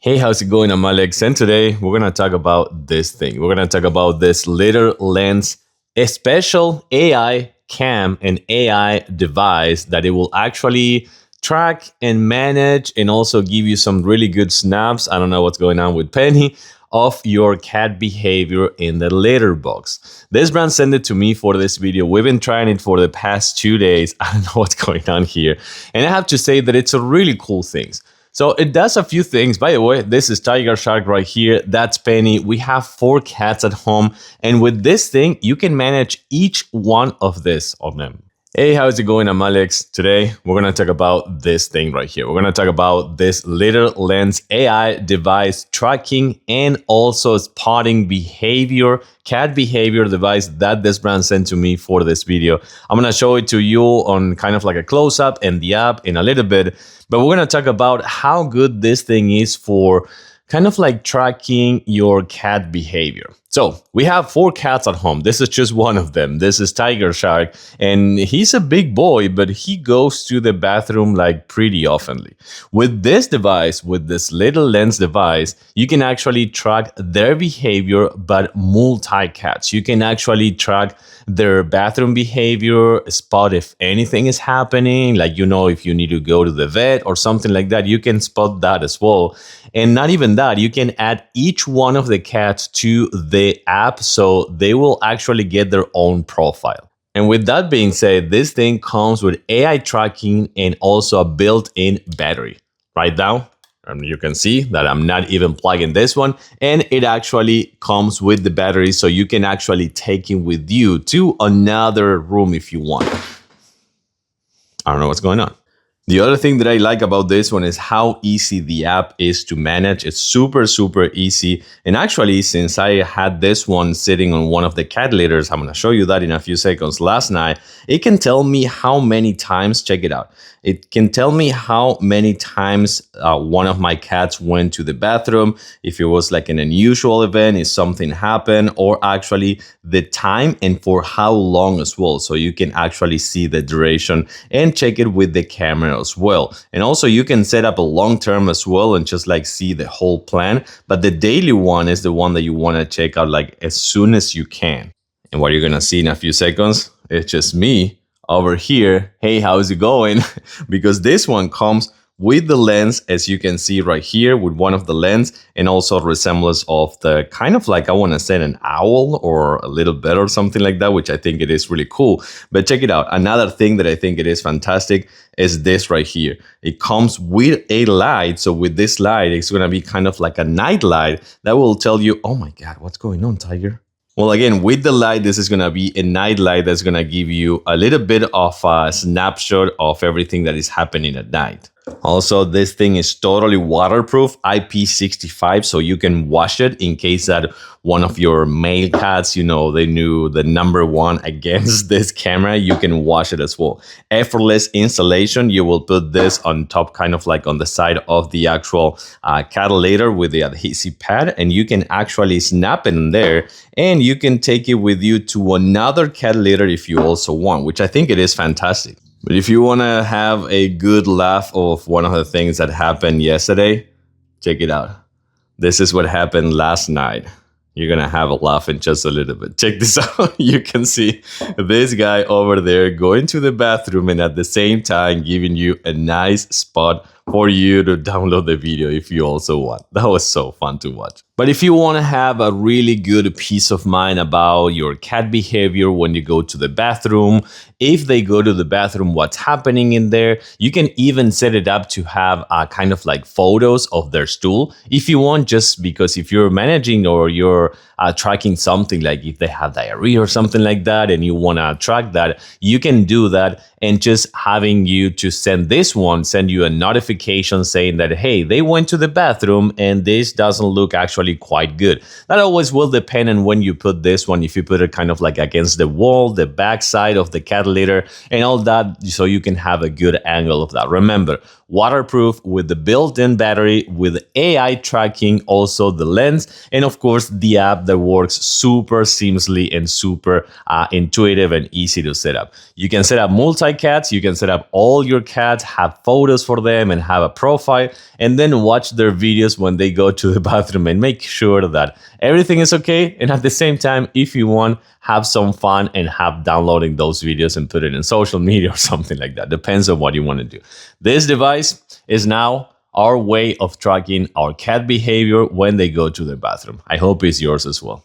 Hey, how's it going? I'm Alex, and today we're gonna talk about this thing. We're gonna talk about this LitterLens, a special AI cam and AI device that it will actually track and manage and also give you some really good snaps. I don't know what's going on with Penny of your cat behavior in the litter box. This brand sent it to me for this video. We've been trying it for the past 2 days. I don't know what's going on here. And I have to say that it's a really cool thing. So it does a few things. By the way, this is Tiger Shark right here. That's Penny. We have 4 cats at home. And with this thing, you can manage each one of them. Hey, how's it going? I'm Alex. Today, we're going to talk about this thing right here. We're going to talk about this LitterLens AI device tracking and also spotting behavior, cat behavior device that this brand sent to me for this video. I'm going to show it to you on kind of like a close-up and the app in a little bit, but we're going to talk about how good this thing is for kind of like tracking your cat behavior. So we have 4 cats at home. This is just one of them. This is Tiger Shark, and he's a big boy, but he goes to the bathroom like pretty oftenly. With this device, with this LitterLens device, you can actually track their behavior, but multi-cats. You can actually track their bathroom behavior, spot if anything is happening, like, if you need to go to the vet or something like that, you can spot that as well. And not even that, you can add each one of the cats to the app so they will actually get their own profile. And with that being said, this thing comes with AI tracking and also a built-in battery. Right now, you can see that I'm not even plugging this one, and it actually comes with the battery, so you can actually take it with you to another room if you want. I don't know what's going on. The other thing that I like about this one is how easy the app is to manage. It's super easy. And actually, since I had this one sitting on one of the cat litters, I'm going to show you that in a few seconds, last night, it can tell me how many times, check it out. It can tell me how many times one of my cats went to the bathroom, if it was like an unusual event, if something happened, or actually the time and for how long as well. So you can actually see the duration and check it with the camera as well. And also you can set up a long term as well and just like see the whole plan. But the daily one is the one that you want to check out like as soon as you can. And what you're going to see in a few seconds, it's just me over here. Hey, how's it going? Because this one comes with the lens, as you can see right here, with one of the lens, and also resemblance of the kind of like, I want to say an owl or a little bit or something like that, which I think it is really cool. But check it out. Another thing that I think it is fantastic is this right here. It comes with a light. So with this light, it's going to be kind of like a night light that will tell you, oh my God, what's going on, Tiger? Well, again, with the light, this is going to be a night light that's going to give you a little bit of a snapshot of everything that is happening at night. Also, this thing is totally waterproof, IP65, so you can wash it in case that one of your male cats, they knew the #1 against this camera, you can wash it as well. Effortless installation, you will put this on top, kind of like on the side of the actual cat litter with the adhesive pad, and you can actually snap it in there, and you can take it with you to another cat litter if you also want, which I think it is fantastic. But if you want to have a good laugh of one of the things that happened yesterday, check it out. This is what happened last night. You're going to have a laugh in just a little bit. Check this out. You can see this guy over there going to the bathroom and at the same time giving you a nice spot for you to download the video if you also want. That was so fun to watch. But if you want to have a really good peace of mind about your cat behavior when you go to the bathroom, if they go to the bathroom, what's happening in there, you can even set it up to have kind of like photos of their stool if you want, just because if you're managing or you're tracking something like if they have diarrhea or something like that and you want to track that, you can do that. And just having you to send you a notification saying that, hey, they went to the bathroom and this doesn't look actually quite good. That always will depend on when you put this one, if you put it kind of like against the wall, the back side of the cat litter and all that, so you can have a good angle of that. Remember, waterproof, with the built-in battery, with AI tracking, also the lens, and of course the app that works super seamlessly and super intuitive and easy to set up. You can set up multi-cats, you can set up all your cats, have photos for them, and have a profile, and then watch their videos when they go to the bathroom and make sure that everything is okay. And at the same time, if you want, have some fun and have downloading those videos and put it in social media or something like that. Depends on what you want to do. This device is now our way of tracking our cat behavior when they go to the bathroom. I hope it's yours as well.